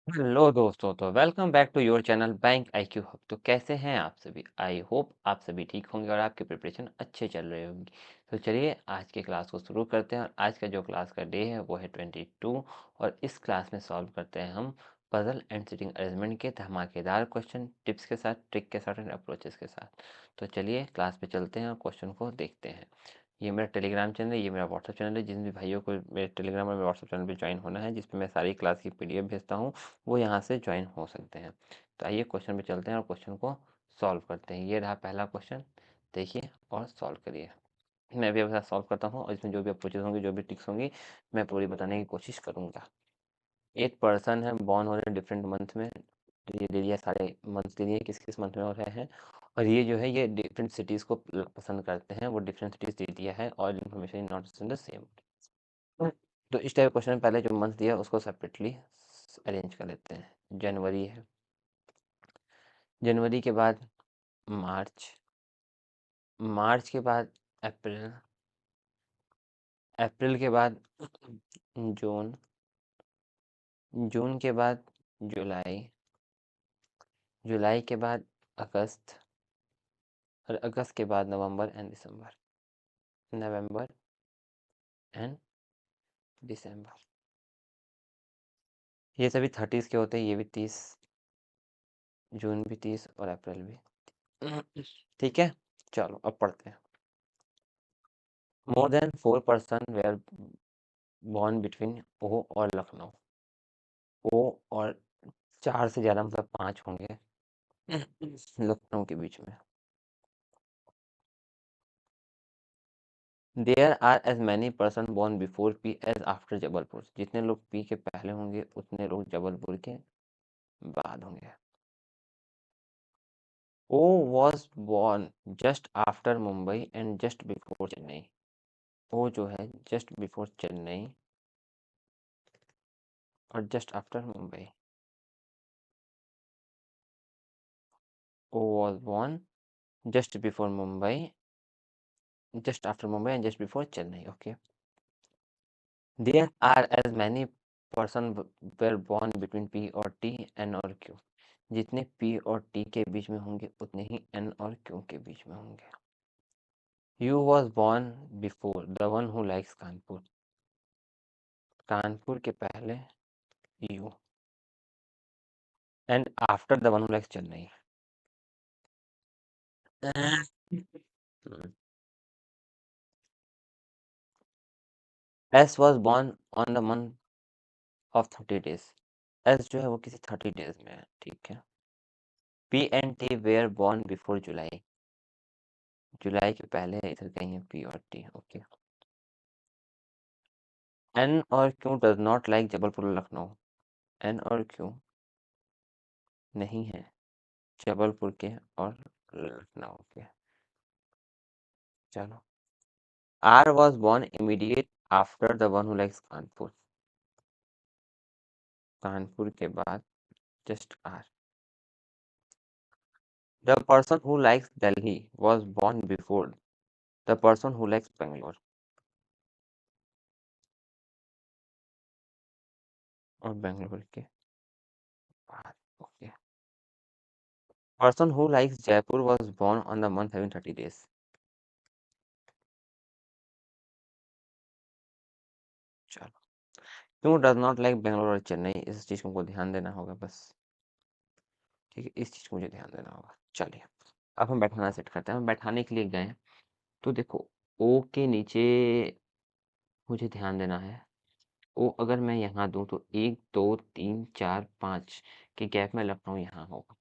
Hello दोस्तों, तो welcome back to your channel bank IQ hub. तो कैसे हैं आप सभी? आई होप आप सभी ठीक होंगे और आपकी प्रिपरेशन अच्छे चल रही होंगी। तो चलिए आज के क्लास को शुरू करते हैं। और आज का जो क्लास का डे है वो है 22। और इस क्लास में सॉल्व करते हैं हम पजल एंड सिटिंग अरेंजमेंट के धमाकेदार क्वेश्चन, टिप्स के साथ, ट्रिक के साथ एंड अप्रोचेस के साथ। तो चलिए क्लास पे चलते हैं और क्वेश्चन को देखते हैं। ये मेरा टेलीग्राम चैनल है, ये मेरा व्हाट्सअप चैनल है। जिन भी भाइयों को मेरे टेलीग्राम और मेरे व्हाट्सअप चैनल पे ज्वाइन होना है, जिस पे मैं सारी क्लास की पीडीएफ भेजता हूँ, वो यहाँ से ज्वाइन हो सकते हैं। तो आइए क्वेश्चन पे चलते हैं और क्वेश्चन को सॉल्व करते हैं। ये रहा पहला क्वेश्चन, देखिए और सॉल्व करिए। मैं भी आपके साथ सॉल्व करता हूँ और इसमें जो भी अप्रोचेस होंगे, जो भी टिक्स होंगी, मैं पूरी बताने की कोशिश करूँगा। एक पर्सन है, बॉर्न हो रहे हैं डिफरेंट मंथ में। तो ये दे दिया, सारे मंथ दे दिए किस किस मंथ में हो रहे हैं। और ये जो है ये डिफरेंट सिटीज़ को पसंद करते हैं, वो डिफरेंट सिटीज़ दे दिया है। और information is not in the same. तो इस टाइप क्वेश्चन में पहले जो मंथ दिया उसको सेपरेटली अरेंज कर लेते हैं। जनवरी है, जनवरी के बाद मार्च, मार्च के बाद अप्रैल, अप्रैल के बाद जून, जून के बाद जुलाई, जुलाई के बाद अगस्त, और अगस्त के बाद नवंबर एंड दिसंबर, नवंबर एंड दिसंबर। ये सभी 30s के होते हैं, ये भी 30, जून भी 30 और अप्रैल भी। ठीक है, चलो अब पढ़ते हैं। More than 4% were born between O और लखनऊ। ओ और 4 से ज़्यादा मतलब 5 होंगे लखनऊ के बीच में। There are as many person born before P as after Jabalpur. जितने लोग पी के पहले होंगे उतने लोग जबलपुर के बाद होंगे। O was born just after Mumbai and just before Chennai. O जो है जस्ट बिफोर चेन्नई और just after Mumbai. O was born just before Mumbai, just after Mumbai and just before Chennai. Okay. There are as many person were born between P और T, N और Q. जितने P और T के बीच में होंगे उतने ही N और Q के बीच में होंगे। You was born before the one who likes Kanpur. Kanpur के पहले U and after the one who likes Chennai. S was born on the month of 30 days। S जो है वो किसी 30 days में है, ठीक है। P and T were born before जुलाई। जुलाई के पहले इधर कहीं है P और T। ओके। N और Q does not like Jabalpur और लखनऊ। N और Q नहीं है जबलपुर के और लखनऊ के। चलो। R was born immediate after the one who likes Kanpur. Kanpur के बाद just R। The person who likes Delhi was born before the person who likes Bangalore। और बेंगलोर के बाद। Okay. Person who likes Jaipur was born on the month having 30 days। चलो। क्यों does not like Bangalore और चेन्नई, इस चीज़ को हमको ध्यान देना होगा बस। ठीक है, इस चीज़ को मुझे ध्यान देना होगा। चलिए अब हम बैठाना सेट करते हैं। हम बैठाने के लिए गए तो देखो, ओ के नीचे मुझे ध्यान देना है। ओ अगर मैं यहाँ दूँ तो 1 2 3 4 5 के गैप में लखनऊ यहाँ होगा।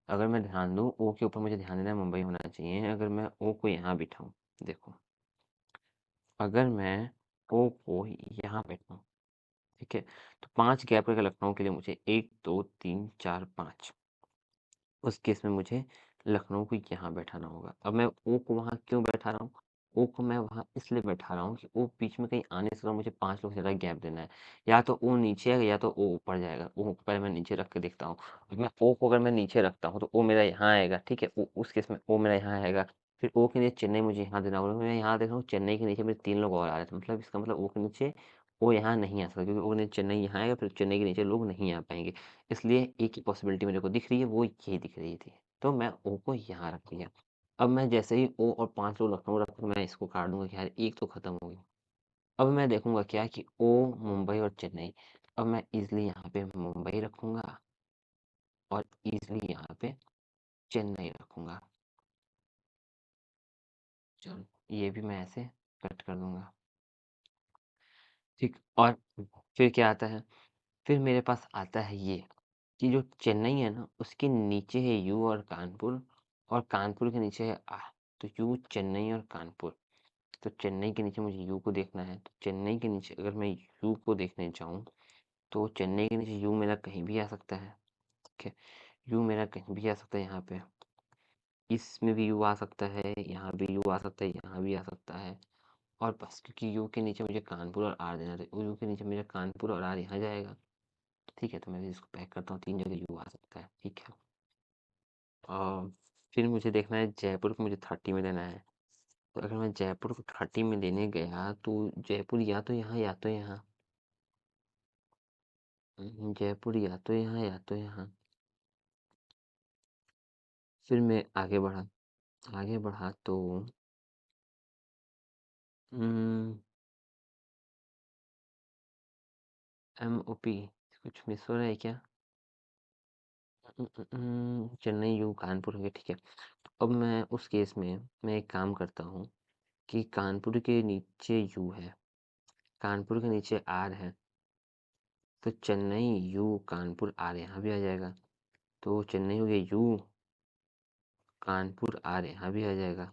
अगर मैं ध्यान दूँ ओ के ऊपर, मुझे ध्यान देना है मुंबई होना चाहिए। अगर मैं ओ को यहाँ बिठाऊँ, देखो अगर मैं ओ को यहाँ बैठाऊँ, ठीक है, तो 5 गैप करके लखनऊ के लिए मुझे 1 2 3 4 5। उस केस में मुझे लखनऊ को यहाँ बैठाना होगा। अब मैं ओ को वहाँ क्यों बैठा रहा हूँ? ओ को मैं वहाँ इसलिए बैठा रहा हूँ कि ओ बीच में कहीं आने से मुझे 5 लोग से ज़्यादा गैप देना है। या तो ओ नीचे आएगा या तो ओ ऊपर जाएगा। ओ को पहले मैं नीचे रख के देखता हूँ। अब मैं ओ को अगर मैं नीचे रखता हूँ तो ओ मेरा यहाँ आएगा, ठीक है। उस केस में ओ मेरा यहाँ आएगा। फिर ओ के नीचे चेन्नई मुझे यहाँ देना होगा। मैं यहाँ देख रहा हूँ चेन्नई के नीचे मेरे 3 लोग और आ रहे थे, मतलब इसका मतलब ओ के नीचे ओ यहाँ नहीं आ सकता, क्योंकि ओ ने चेन्नई यहाँ आएगा, फिर चेन्नई के नीचे लोग नहीं आ पाएंगे। इसलिए एक ही पॉसिबिलिटी मेरे को दिख रही है, वो ये दिख रही थी। तो मैं ओ को यहाँ रख दिया। अब मैं जैसे ही ओ और 5 लोग लखनऊ रख, मैं इसको काट दूंगा कि यार एक तो खत्म हो गया। अब मैं देखूंगा क्या कि ओ, मुंबई और चेन्नई। अब मैं इजली यहाँ पे मुंबई रखूंगा और इजली यहाँ पे चेन्नई रखूंगा। चलो, ये भी मैं ऐसे कट कर दूंगा। ठीक। और फिर क्या आता है, फिर मेरे पास आता है ये कि जो चेन्नई है ना, उसके नीचे है यू और कानपुर, और कानपुर के नीचे है आ। तो यू, चेन्नई और कानपुर। तो चेन्नई के नीचे मुझे यू को देखना है, तो चेन्नई के नीचे अगर मैं यू को देखने जाऊँ, तो चेन्नई के नीचे यू मेरा कहीं भी आ सकता है। ठीक है, यू मेरा कहीं भी आ सकता है यहाँ पे। इसमें भी यू आ सकता है, यहाँ भी यू आ सकता है, यहाँ भी आ सकता है। और बस, क्योंकि यू के नीचे मुझे कानपुर और आर देना था, यू के नीचे मेरा कानपुर और आर यहाँ जाएगा। ठीक है, तो मैं भी इसको पैक करता हूँ, 3 जगह यू आ सकता है। ठीक है। और फिर मुझे देखना है जयपुर को, मुझे 30 में लेना है। तो अगर मैं जयपुर को 30 में लेने गया, तो जयपुर या तो यहाँ या तो यहाँ। जयपुर या तो यहाँ या तो यहाँ। फिर मैं आगे बढ़ा, आगे बढ़ा तो एम ओ पी, कुछ मिस हो रहा है क्या? चेन्नई यू कानपुर हो गया। ठीक है, तो अब मैं उस केस में मैं एक काम करता हूँ कि कानपुर के नीचे यू है, कानपुर के नीचे आर है, तो चेन्नई यू कानपुर आर यहाँ भी आ जाएगा। तो चेन्नई हो गया यू, कानपुर आर यहाँ भी आ जाएगा।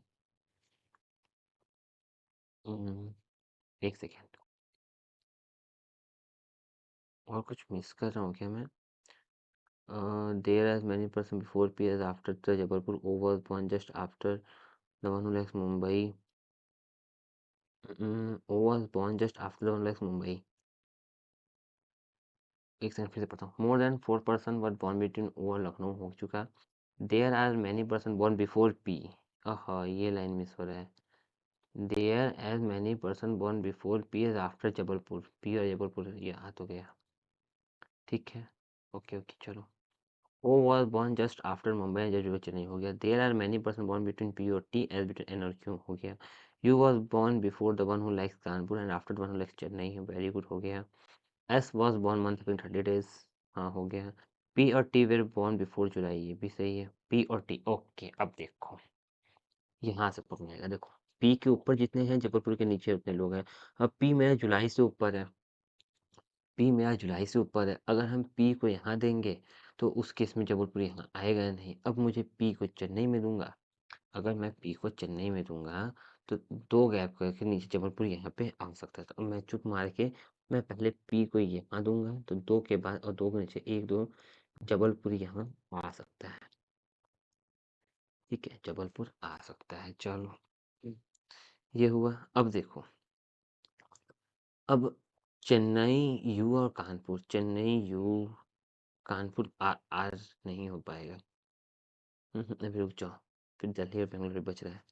एक सेकेंड, और कुछ मिस कर रहा हूँ क्या मैं? There as many person before P as after the Jabalpur O was born just after the one who likes Mumbai. O was born just after the one who likes Mumbai. एक second फिर से पढ़ता हूँ। More than 4 person were born between O और लखनऊ हो चुका। There are many person born before P. आहा, ये लाइन मिस हो रहा है। There as many person born before P as after Jabalpur, P और जबलपुर ये आ तो गया। ठीक है, ओके ओके, चलो। O was born just after Mumbai, जो चेन्नई हो गया। There are many person born between P और T as between N और Q हो गया। U was born before the one who likes Kanpur and after the one who likes Chennai, very good हो गया। S was born month between 30 days, हाँ हो गया। P और T were born before जुलाई, ये भी सही है। P और T, ओके। अब देखो, यहाँ से पढ़ना आएगा। देखो, P के ऊपर जितने हैं, जबलपुर के नीचे उतने लोग हैं। अब P मेरा जुलाई से ऊपर है, पी मेरा जुलाई से ऊपर है। अगर हम पी को यहाँ देंगे, तो उस केस में जबलपुर यहाँ आएगा नहीं। अब मुझे पी को चेन्नई में दूंगा, अगर मैं पी को चेन्नई में दूंगा, तो 2 गैप करके नीचे जबलपुर यहाँ पे आ सकता था। अब मैं चुप मार के मैं पहले पी को यहाँ दूंगा, तो 2 के बाद और 2 के नीचे 1 2 जबलपुर यहाँ आ सकता है। ठीक है, जबलपुर आ सकता है। चलो, ये हुआ। अब देखो, अब चेन्नई यू और कानपुर, चेन्नई यू कानपुर आर नहीं हो पाएगा। अभी रुक जाओ, फिर दिल्ली और बेंगलुरु बच रहा है।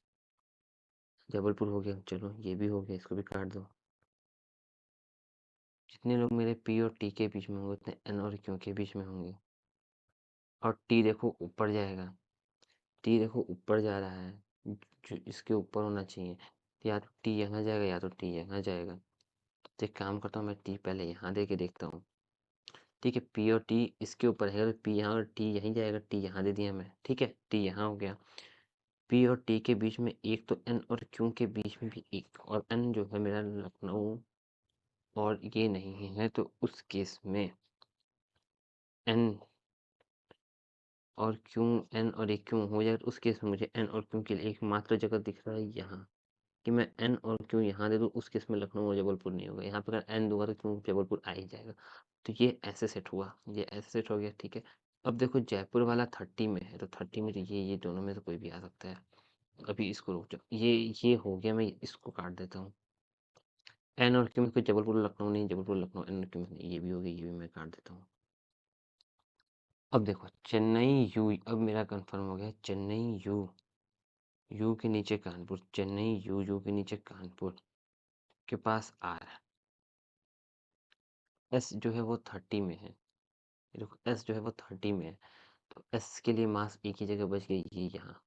जबलपुर हो गया, चलो ये भी हो गया, इसको भी काट दो। जितने लोग मेरे पी और टी के बीच में होंगे, उतने एन और क्यू के बीच में होंगे। और टी देखो ऊपर जाएगा, टी देखो ऊपर जा रहा है, जो इसके ऊपर होना चाहिए। या तो टी यहाँ जाएगा या तो टी यहाँ जाएगा। तो एक काम करता हूँ, मैं टी पहले यहाँ दे के देखता हूँ। ठीक है, पी और टी इसके ऊपर है, तो पी यहाँ और टी यहीं जाएगा। टी यहाँ दे दिया मैं, ठीक है, टी यहाँ हो गया। पी और टी के बीच में एक, तो एन और क्यू के बीच में भी एक, और एन जो है मेरा लखनऊ और ये नहीं है, तो उस केस में एन और क्यू, एन और एक क्यू हो जाएगा। तो उस केस में मुझे एन और क्यू के लिए एकमात्र जगह दिख रहा है यहाँ, कि मैं एन और क्यू यहाँ दे दूँ। उस केस में लखनऊ और जबलपुर नहीं होगा। यहाँ पर अगर एन दूंगा तो क्यू जबलपुर आ ही जाएगा। तो ये ऐसे सेट हुआ, ये ऐसे सेट हो गया। ठीक है, अब देखो जयपुर वाला 30 में है, तो 30 में तो ये दोनों में से कोई भी आ सकता है। अभी इसको रुक जाओ, ये हो गया, मैं इसको काट देता हूँ। एन और क्यू में कोई जबलपुर लखनऊ नहीं, जबलपुर लखनऊ एन और क्यू में नहीं, ये भी हो गया, ये भी मैं काट देता हूँ। अब देखो चेन्नई यू, अब मेरा कंफर्म हो गया, चेन्नई यू, यू के नीचे कानपुर, चेन्नई यू, यू के नीचे कानपुर के पास आर है। एस जो है वो 30 में है। ये देखो एस जो है वो 30 में है, तो एस के लिए मास एक ही जगह बच गई, ये यहाँ।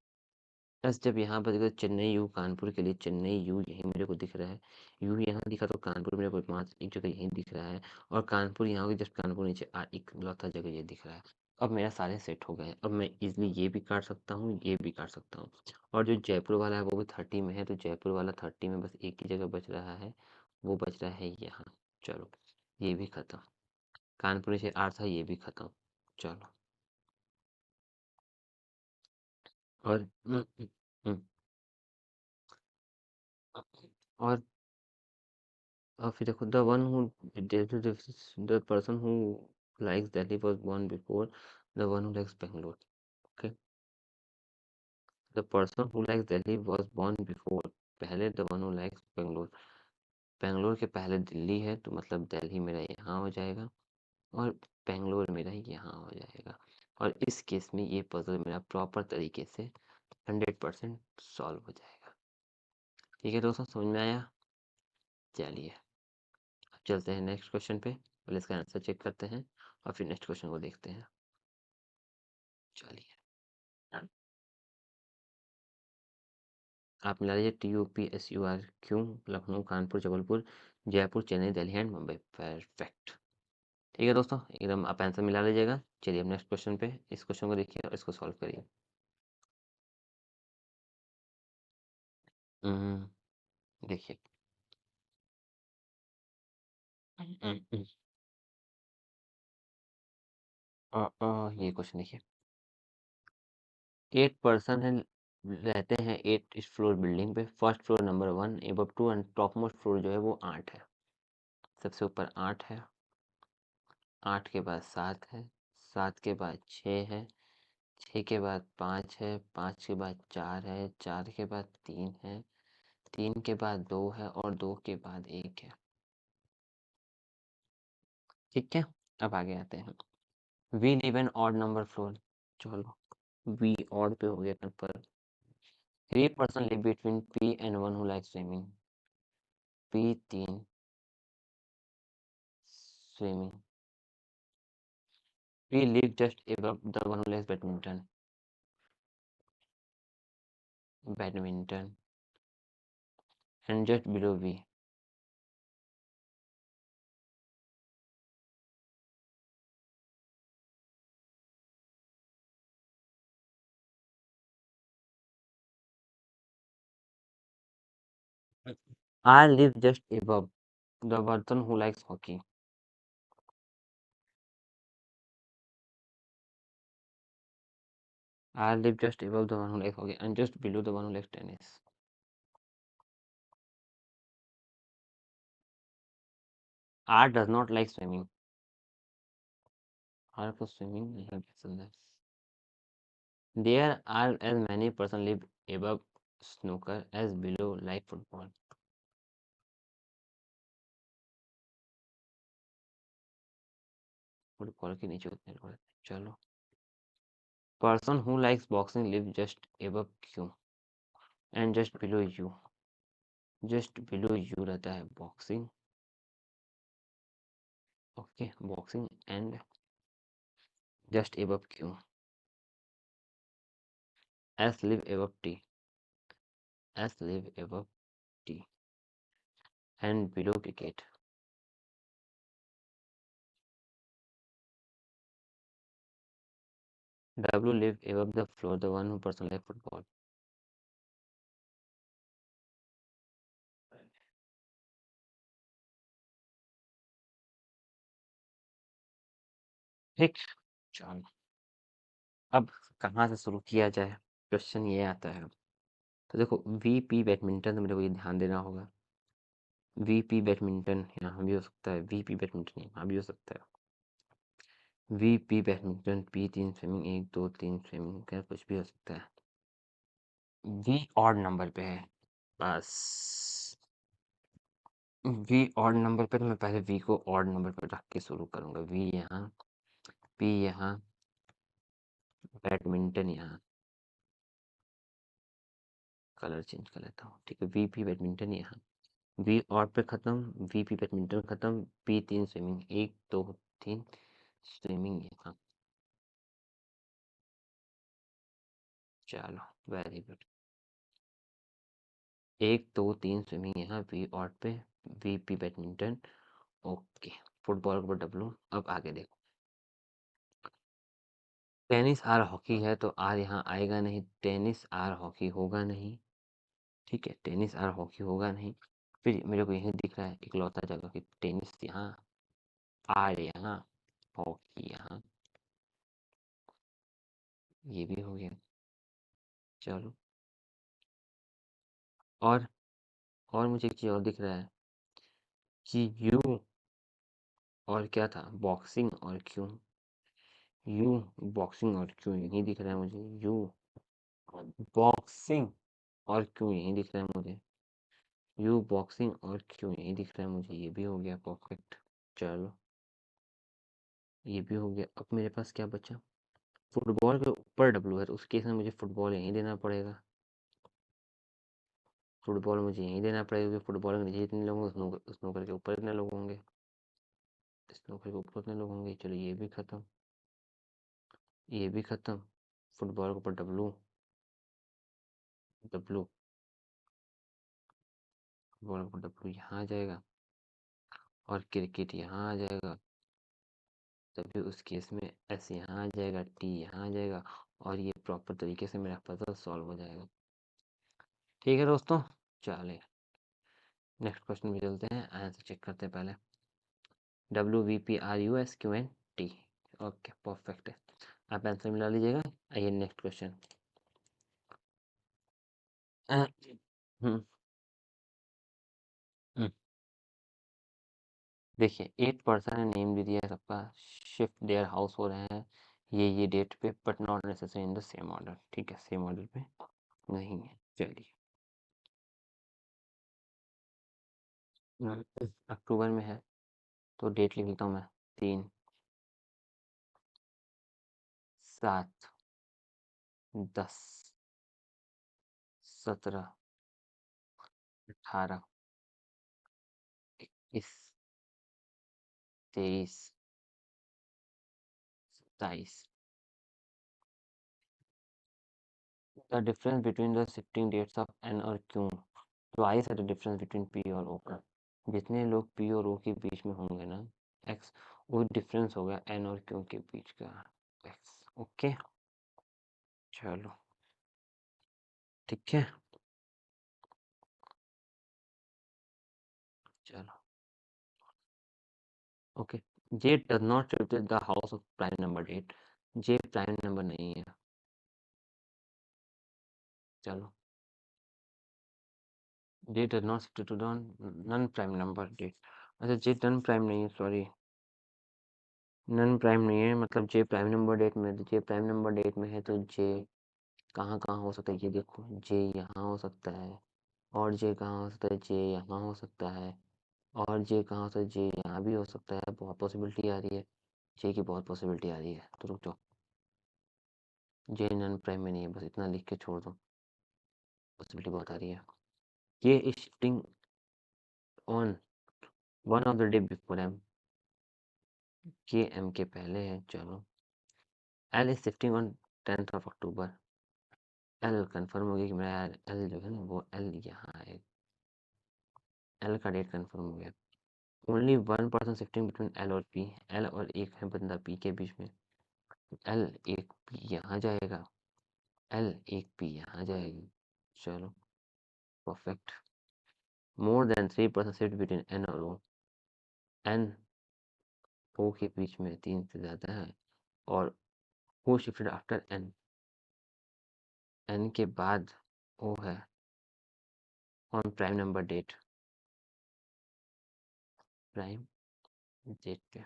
एस जब यहाँ बच गया, चेन्नई यू कानपुर के लिए चेन्नई यू यहीं मेरे को दिख रहा है, यू यहाँ दिखा तो कानपुर मेरे को मास एक जगह यहीं दिख रहा है, और कानपुर यहाँ होगी जस्ट कानपुर नीचे एक लौता जगह ये दिख रहा है। अब मेरा सारे सेट हो गए, अब मैं इजिली ये भी काट सकता हूँ, ये भी काट सकता हूँ। और जो जयपुर वाला है वो भी 30 में है, तो जयपुर वाला 30 में बस एक ही जगह बच रहा है, वो बच रहा है यहाँ। चलो ये भी खत्म। कानपुर से 8 था, ये भी खत्म। चलो। और और फिर देखो, the person who likes Delhi was born before the one who likes Bangalore. Okay, the person who likes Delhi was born before, पहले the one who likes Bangalore. Bangalore के पहले दिल्ली है, तो मतलब दिल्ली मेरा यहाँ हो जाएगा, और बेंगलोर मेरा यहाँ हो जाएगा। और इस केस में ये पजल मेरा प्रॉपर तरीके से 100% सॉल्व हो जाएगा। ठीक है दोस्तों, समझ में आया? चलिए अब चलते हैं नेक्स्ट क्वेश्चन पे, पहले इसका आंसर चेक करते हैं और फिर नेक्स्ट क्वेश्चन को देखते हैं। चलिए आप मिला लीजिए TUPSUR Lucknow Kanpur Jabalpur Jaipur Chennai Delhi and Mumbai. Perfect. ठीक है दोस्तों, एकदम आप आंसर मिला लीजिएगा। चलिए अब नेक्स्ट क्वेश्चन पे, इस क्वेश्चन को देखिए और इसको सॉल्व करिए। देखिए, ये क्वेश्चन देखिए, 8 पर्सन है, रहते हैं 8 इस फ्लोर बिल्डिंग पे, first floor number 1 above 2 and top most floor जो है वो 8 है। सबसे ऊपर 8 है, 8 के बाद 7 है, 7 के बाद 6 है, 6 के बाद 5 है, 5 के बाद 4 है, 4 के बाद 3 है, 3 के बाद 2 है, और 2 के बाद 1 है। ठीक है, अब आगे आते हैं। V live an odd number floor. चलो, वी ऑड पे हो गया confirm. 3 person live between P and one who like swimming. P 3 swimming. P live just above the one who likes badminton. Badminton and just below V. I live just above the person who likes hockey. I live just above the one who likes hockey and just below the one who likes tennis. R does not like swimming. R को swimming नहीं पसंद है. There are as many person live above snooker as below like football. Football के नीचे उतने लोग रहते हैं. चलो. Person who likes boxing live just above Q and just below U. Just below U रहता है boxing. Okay, boxing and just above Q. S live above T. S live above T and below cricket. W live above the floor, the one who person like football. ठीक. चलो, अब कहाँ से शुरू किया जाए? क्वेश्चन ये आता है, तो देखो VP बैडमिंटन, तो मेरे को ये ध्यान देना होगा। VP बैडमिंटन यहाँ भी हो सकता है, VP बैडमिंटन यहाँ भी हो सकता है। VP badminton, P3 swimming, 1 2 3 swimming, क्या कुछ भी हो सकता है। V ऑड नंबर पे है, बस V ऑड नंबर पे, तो मैं पहले V को ऑड नंबर पर रख के शुरू करूँगा। V यहाँ, P यहाँ, बैडमिंटन यहाँ, कलर चेंज कर लेता हूँ। ठीक है, VP बैडमिंटन यहाँ, वी और पे खत्म, वी पी बैडमिंटन खत्म, पी 3 स्विमिंग, 1 2 3 स्विमिंग यहाँ। चलो वेरी गुड। 1 2 3 स्विमिंग यहाँ, वी और पे, V P badminton. Okay. Football के ऊपर डब्लू। अब आगे देखो, टेनिस आर हॉकी है तो आर यहाँ आएगा नहीं, टेनिस आर हॉकी होगा नहीं। ठीक है, टेनिस आर हॉकी होगा नहीं। फिर मेरे को यही दिख रहा है इकलौता जगह कि टेनिस यहाँ, आर यहाँ, हॉकी यहाँ। ये भी हो गया। चलो, और मुझे एक चीज़ और दिख रहा है कि यू और क्या था, बॉक्सिंग और क्यों। यू बॉक्सिंग और क्यों यही दिख रहा है मुझे, यू बॉक्सिंग और क्यों यही दिख रहा है मुझे, यू बॉक्सिंग और क्यों यही दिख रहा है मुझे। ये भी हो गया परफेक्ट। चलो, ये भी हो गया। अब मेरे पास क्या बचा, फुटबॉल के ऊपर डब्लू है तो उस केस में मुझे फुटबॉल यहीं देना पड़ेगा। फुटबॉल मुझे यहीं देना पड़ेगा क्योंकि फुटबॉल के नीचे जितने लोग होंगे, स्नूकर के ऊपर इतने लोग होंगे, स्नूकर के ऊपर इतने लोग होंगे। चलो ये भी खत्म, ये भी खत्म। फुटबॉल के ऊपर डब्लू, डब्लू, फुटबॉल के ऊपर डब्लू यहाँ आ जाएगा और क्रिकेट यहाँ आ जाएगा। तभी उस केस में एस यहाँ आ जाएगा, टी यहाँ आ जाएगा और ये प्रॉपर तरीके से मेरा पजल सॉल्व हो जाएगा। ठीक है दोस्तों, चलिए नेक्स्ट क्वेश्चन में चलते हैं, आंसर चेक करते हैं पहले। W V P R U S Q N T. Okay perfect है, आप आंसर मिला लीजिएगा। आइए नेक्स्ट क्वेश्चन। हम्म हम्म, देखिए 8 पर्सन ने नेम भी दिया है सबका, शिफ्ट देयर हाउस हो रहे हैं ये डेट पे, but not necessary in the same order. ठीक है, सेम ऑर्डर पे नहीं है। चलिए, अक्टूबर में है तो डेट लिख लेता हूँ मैं, 3 7 10 17 18 21 23 27। The difference between the shifting dates of N और क्यू, ट्वाइस है द डिफरेंस बिटवीन पी और ओ का। जितने लोग पी और ओ के बीच में होंगे ना, एक्स, वो डिफरेंस होगा एन और क्यू के बीच का, एक्स। ओके, चलो ठीक है। चलो okay, J does not represent the house of prime number date, J prime number नहीं है। चलो, J does not substitute on non prime number date. अच्छा, जे नन प्राइम नहीं है, सॉरी, नन प्राइम नहीं है, मतलब जे प्राइम नंबर डेट में, जे प्राइम नंबर डेट में है तो जे कहाँ कहाँ हो सकता है, ये देखो, जे यहाँ हो सकता है, और जे कहाँ हो सकता है, जे यहाँ हो सकता है, और जे कहाँ हो सकता है, जे यहाँ भी हो सकता है। बहुत पॉसिबिलिटी आ रही है, जे की बहुत पॉसिबिलिटी आ रही है। तो रुक जाओ, जे नन प्राइम में नहीं है, बस इतना लिख के छोड़ दो, पॉसिबिलिटी बहुत आ रही है। ये is shifting on one of the day before M, के एम के पहले है। चलो, L is shifting on 10th of October. L confirm हो गया कि मेरा एल जो है ना वो एल यहाँ है, एल का डेट कंफर्म हो गया। Only one person shifting between L और पी, एल और एक है बंदा पी के बीच में, एल एक पी यहाँ जाएगा, एल एक पी यहाँ जाएगी। चलो perfect. More than 3 person shift between N और ओ, एन ओ के बीच में 3 से ज़्यादा है, और who shifted after N, N के बाद ओ है on prime number date, prime date पे।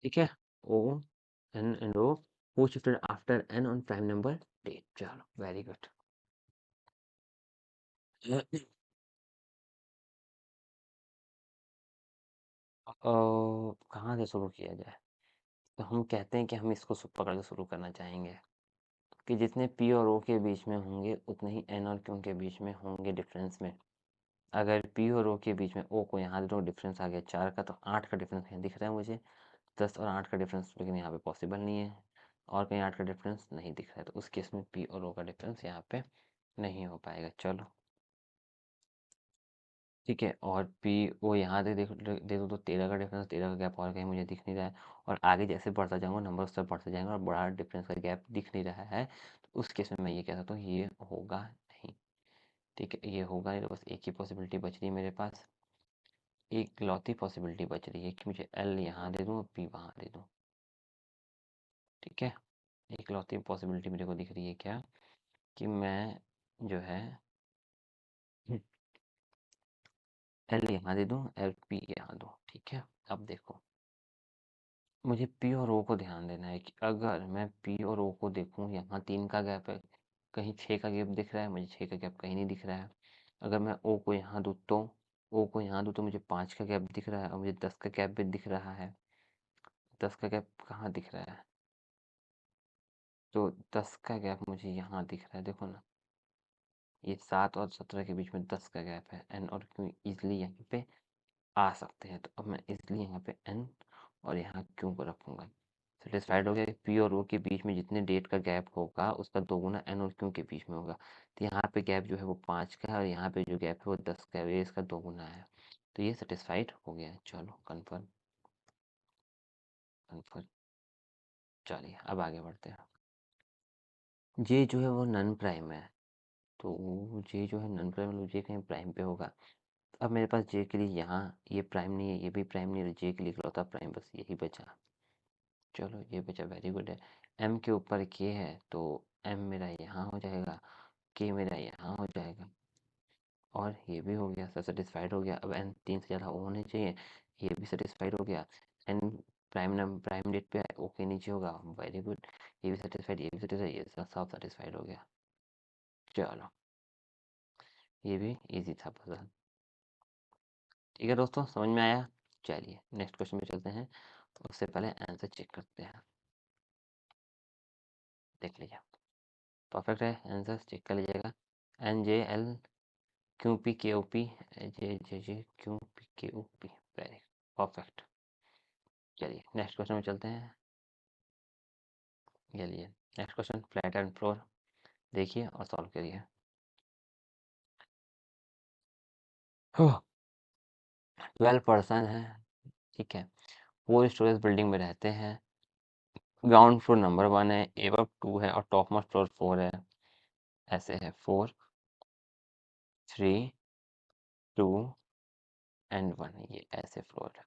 ठीक है, O, N and O, who shifted after N on prime number date. चलो वेरी गुड। कहाँ से शुरू किया जाए, तो हम कहते हैं कि हम इसको पकड़ के शुरू करना चाहेंगे कि जितने पी और ओ के बीच में होंगे उतने ही एन और क्यू के बीच में होंगे डिफरेंस में। अगर पी और ओ के बीच में ओ को यहाँ दे दूँ, डिफरेंस आ गया 4 का, तो 8 का डिफरेंस यहाँ दिख रहा है मुझे। 10 और 8 का डिफरेंस लेकिन यहाँ पे पॉसिबल नहीं है, और कहीं 8 का डिफरेंस नहीं दिख रहा है, तो उस केस में पी और ओ का डिफरेंस यहाँ पे नहीं हो पाएगा। चलो ठीक है, और पी ओ यहाँ दे दो तो 13 का डिफरेंस, 13 का गैप और कहीं मुझे दिख नहीं रहा है। और आगे जैसे बढ़ता जाऊँगा नंबर उस तरफ बढ़ते जाएंगे और बड़ा डिफरेंस का गैप दिख नहीं रहा है, तो उस केस में मैं ये कह सकता हूँ ये होगा नहीं। ठीक है, ये होगा नहीं, तो बस एक ही पॉसिबिलिटी बच रही है मेरे पास। एक लौती पॉसिबिलिटी बच रही है कि मुझे एल यहाँ दे दूँ और पी वहाँ दे दूँ। ठीक है, एक लौती पॉसिबिलिटी मेरे को दिख रही है क्या, कि मैं जो है एल यहाँ दे दूँ, एल पी यहाँ दूँ। ठीक है, अब देखो मुझे पी और ओ को ध्यान देना है कि अगर मैं पी और ओ को देखूँ, यहाँ 3 का गैप है, कहीं 6 का गैप दिख रहा है, मुझे 6 का गैप कहीं नहीं दिख रहा है। अगर मैं ओ को यहाँ दूँ तो ओ को यहाँ दूँ तो मुझे 5 का गैप दिख रहा है और मुझे 10 का गैप भी दिख रहा है। 10 का गैप कहाँ दिख रहा है, तो 10 का गैप मुझे यहाँ दिख रहा है, देखो ना, ये 7 और 17 के बीच में 10 का गैप है। एन और क्यू इजिली यहाँ पे आ सकते हैं, तो अब मैं इसलिए यहाँ पे एन और यहाँ क्यू को रखूँगा। सेटिस्फाइड हो गया कि पी और ओ के बीच में जितने डेट का गैप होगा उसका दोगुना एन और क्यू के बीच में होगा। तो यहाँ पे गैप जो है वो 5 का है और यहाँ पे जो गैप है वो 10 का है, ये इसका दोगुना है। तो ये सेटिस्फाइड हो गया है। चलो कन्फर्म, कन्फर्म। चलिए अब आगे बढ़ते हैं। जे जो है वो नन प्राइम है, तो जे जो है नन प्राइम मतलब जे कहीं प्राइम पे होगा। अब मेरे पास जे के लिए यहाँ ये प्राइम नहीं है, ये भी प्राइम नहीं है, जे के लिए इकलौता प्राइम बस यही बचा। चलो ये बचा, वेरी गुड है। एम के ऊपर के है तो एम मेरा यहाँ हो जाएगा, के मेरा यहाँ हो जाएगा, और ये भी हो गया, सब सेटिस्फाइड हो गया। अब एन 3 से ज़्यादा होने चाहिए, ये भी सेटिस्फाइड हो गया। एन प्राइम डेट पे ओके नीचे होगा, वेरी गुड। ये भी सेटिस्फाइड, ये भी सेटिस्फाइड, ये सब सेटिस्फाइड हो गया। चलो ये भी इजी था पजल। ठीक है दोस्तों, समझ में आया। चलिए नेक्स्ट क्वेश्चन में चलते हैं, उससे पहले आंसर चेक करते हैं। देख लीजिए, परफेक्ट है, आंसर चेक कर लीजिएगा। N J L Q P K O P, J J J Q P K O P, very perfect. चलिए नेक्स्ट क्वेश्चन में चलते हैं। चलिए next question, flat and floor देखिए और सॉल्व करिए। 12 पर्सन है, ठीक है, 4 स्टोरेज बिल्डिंग में रहते हैं। ग्राउंड फ्लोर नंबर 1 है, एबव 2 है और टॉप मोस्ट फ्लोर 4 है। ऐसे है 4 3 2 एंड 1, ये ऐसे फ्लोर है।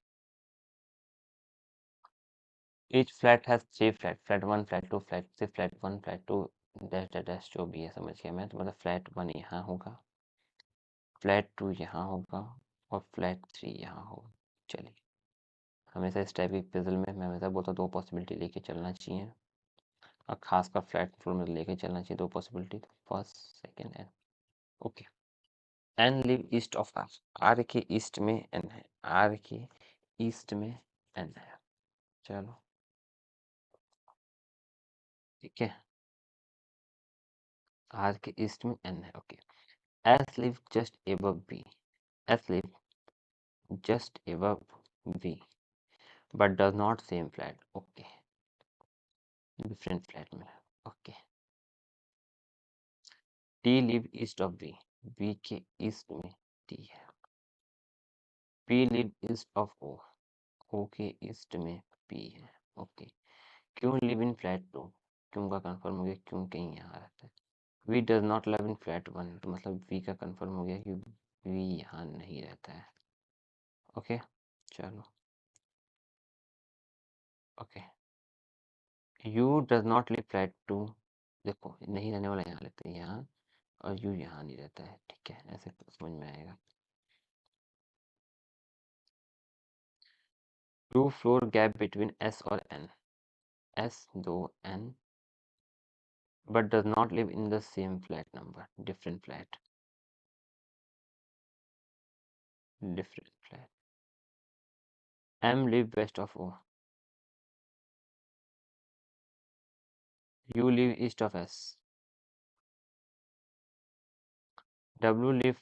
Each flat has 3 flat, flat 1 flat 2 flat 3 flat 1 flat 2 dash dash dash, जो भी है समझ गया मैं, तो मतलब फ्लैट 1 यहाँ होगा, फ्लैट 2 यहाँ होगा और फ्लैट 3 यहाँ होगा। चलिए, हमेशा इस टाइप की पजल में मैं हमेशा बोलता हूँ 2 पॉसिबिलिटी लेके चलना चाहिए, और खासकर फ्लैट फ्लोर में लेके चलना चाहिए 2 possibility, first second and okay. N live east of R, R के ईस्ट में एन है, आर के ईस्ट में एन है। चलो ठीक है, आर के ईस्ट में एन है, okay. S live just above B, S live just above B but does not same flat, okay, different flat में, okay. T live east of B, B के ईस्ट में टी है। P live east of O, O के east में P है, okay. क्यों live in flat 2, क्यों का कंफर्म हो गया, क्यों कहीं यहाँ रहता है। V does not live in flat 1, तो मतलब वी का कंफर्म हो गया कि वी यहाँ नहीं रहता है, ओके। चलो okay, you does not live flat 2, देखो नहीं रहने वाला यहाँ लेते हैं यहाँ, और यू यहाँ नहीं रहता है, ठीक है, ऐसे समझ में आएगा। Two floor gap between S और N, S 2 N but does not live in the same flat number, different flat, different flat. M live west of O, U live east of S, W live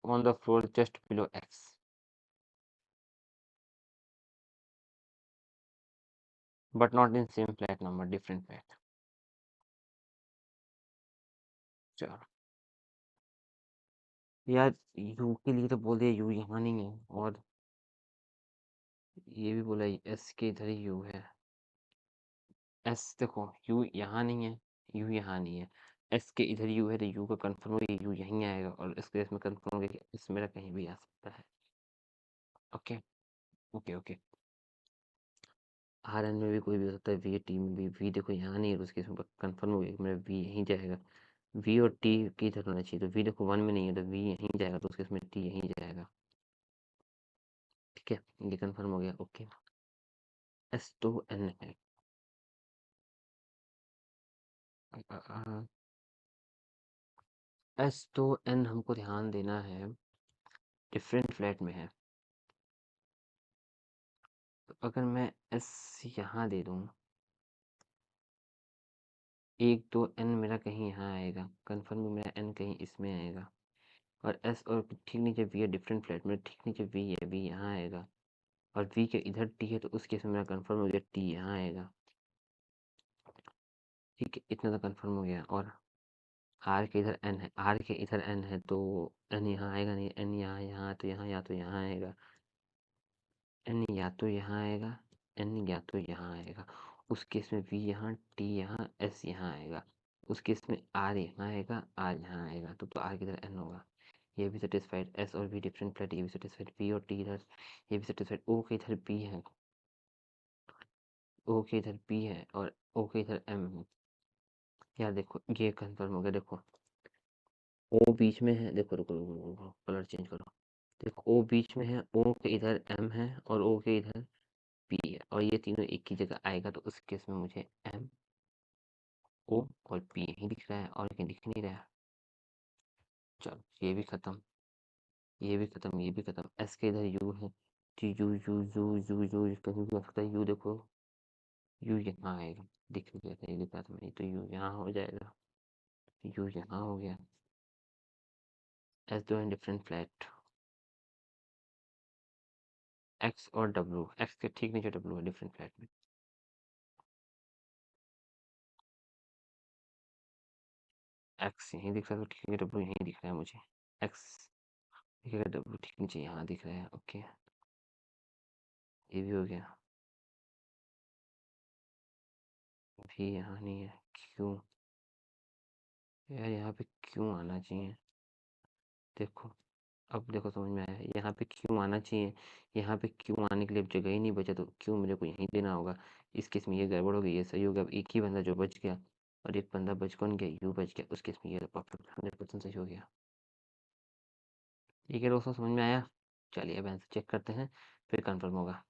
on the floor just below X. But not in same flat number, different flat. चलो यार, you के लिए तो बोल दिया you यहाँ नहीं है, और ये भी बोला एस के इधर ही यू है। एस देखो, यू यहाँ नहीं है, यू यहाँ नहीं है, एस के इधर यू है, तो यू का कंफर्म हो गया, यू यहीं आएगा, और इस केस में कंफर्म हो गया कि इस मेरा कहीं भी आ सकता है। Okay okay okay. R N में भी कोई भी हो सकता है, वी टी में भी, वी देखो यहाँ नहीं है, तो उसके इसमें कंफर्म हो गया कि मेरा वी यहीं जाएगा। वी और टी की इधर होना चाहिए, तो वी देखो वन में नहीं है, तो वी यहीं जाएगा, तो उसके इसमें टी यहीं जाएगा। ठीक है, ये कंफर्म हो गया। ओके, एस तो एन है। एस तो एन हमको ध्यान देना है, डिफरेंट फ्लैट में है। तो अगर मैं एस यहाँ दे दूँ, एक तो एन मेरा कहीं यहाँ आएगा, कंफर्म भी मेरा एन कहीं इसमें आएगा, और एस और ठीक नीचे वी है, डिफरेंट फ्लैट में ठीक नीचे वी है, वी यहाँ आएगा, और वी के इधर टी है, तो उस केस में मेरा कंफर्म हो गया टी यहाँ आएगा। ठीक है, इतना तो कंफर्म हो गया। और आर के इधर एन है, आर के इधर एन है, तो एन यहाँ आएगा नहीं, एन यहाँ यहाँ तो यहाँ या तो यहाँ आएगा, एन या तो यहाँ आएगा, एन या तो यहाँ आएगा। उस केस में वी यहाँ, टी यहाँ, एस यहाँ आएगा। उस केस में आर यहाँ आएगा, आर यहाँ आएगा, तो आर की तरह एन होगा। ये भी सेटिस्फाइड, एस और वी डिफरेंट फ्लैट, ये भी सेटिस्फाइड, पी और टी इधर, ये भी सेटिस्फाइड। ओ के इधर पी है, ओ के इधर पी है, और ओ के इधर एम है। यार देखो, ये कंफर्म हो गया। देखो ओ बीच में है, देखो रुको रुको रुको, कलर चेंज करो। देखो ओ बीच में है, ओ के इधर एम है, और ओ के इधर पी है, और ये तीनों एक ही जगह आएगा, तो उस केस में मुझे एम, ओ और पी यहीं दिख रहा है, और कहीं दिख नहीं रहा है। चलो ये भी खत्म, ये भी खत्म, ये भी खत्म। एस के इधर यू है, तो you you you you you कहीं भी हो सकता है। यू देखो, यू यहाँ आएगा, दिख नहीं रहा था, ये दिख रहा था मैं, तो यू यहाँ हो जाएगा, यू यहाँ हो गया। एस दो इन डिफरेंट फ्लैट, एक्स और डब्ल्यू, एक्स के ठीक नीचे डब्ल्यू है डिफरेंट फ्लैट में। एक्स यहीं दिख रहा है, तो ठीक है, डब्ल्यू यहीं दिख रहा है मुझे। एक्स दिखेगा, डब्ल्यू ठीक नीचे यहाँ दिख रहा है। ओके, ये भी हो गया। भी यहाँ नहीं है, क्यों यार, यहाँ पे क्यों आना चाहिए? देखो, अब देखो समझ में आया, यहाँ पे क्यों आना चाहिए। यहाँ पे क्यों आने के लिए अब जगह ही नहीं बचा, तो क्यों मेरे को यहीं देना होगा। इस केस में ये गड़बड़ हो गई, ये सही हो गया। अब एक ही बंदा जो बच गया, और एक बंदा बच कौन गया, यू बच गया। उस केस में ये परफेक्ट 100% सही हो गया। ठीक है दोस्तों, समझ में आया। चलिए अब आंसर चेक करते हैं, फिर कंफर्म होगा।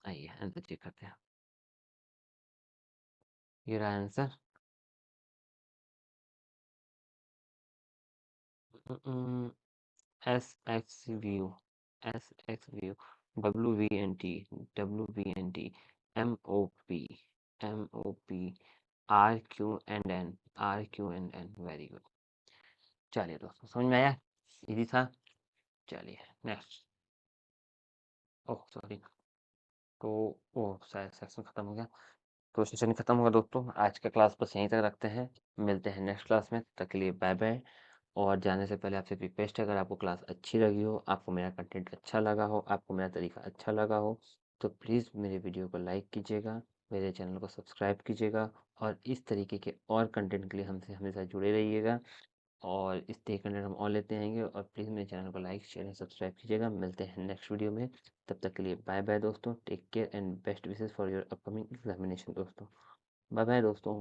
आइए आंसर चेक करते हैं। ये रहा answer. S X U, S X U, W V N T, W V N T, M O P, M O P, R Q and N, R Q and N. Very good. चलिए दोस्तों, समझ में आया, easy था। चलिए next. Oh sorry, तो ओह शायद section ख़त्म हो गया, तो सेशन खत्म होगा दोस्तों। आज का क्लास बस यहीं तक रखते हैं, मिलते हैं नेक्स्ट क्लास में, तब तक के लिए बाय बाय। और जाने से पहले आपसे रिक्वेस्ट है, अगर आपको क्लास अच्छी लगी हो, आपको मेरा कंटेंट अच्छा लगा हो, आपको मेरा तरीका अच्छा लगा हो, तो प्लीज़ मेरे वीडियो को लाइक कीजिएगा, मेरे चैनल को सब्सक्राइब कीजिएगा, और इस तरीके के और कंटेंट के लिए हमसे हमेशा जुड़े रहिएगा। और इस तरह कंटेंट हम और लेते रहेंगे, और प्लीज़ मेरे चैनल को लाइक शेयर एंड सब्सक्राइब कीजिएगा। मिलते हैं नेक्स्ट वीडियो में, तब तक के लिए बाय बाय दोस्तों। Take care and best wishes for your upcoming examination दोस्तों। बाय बाय दोस्तों।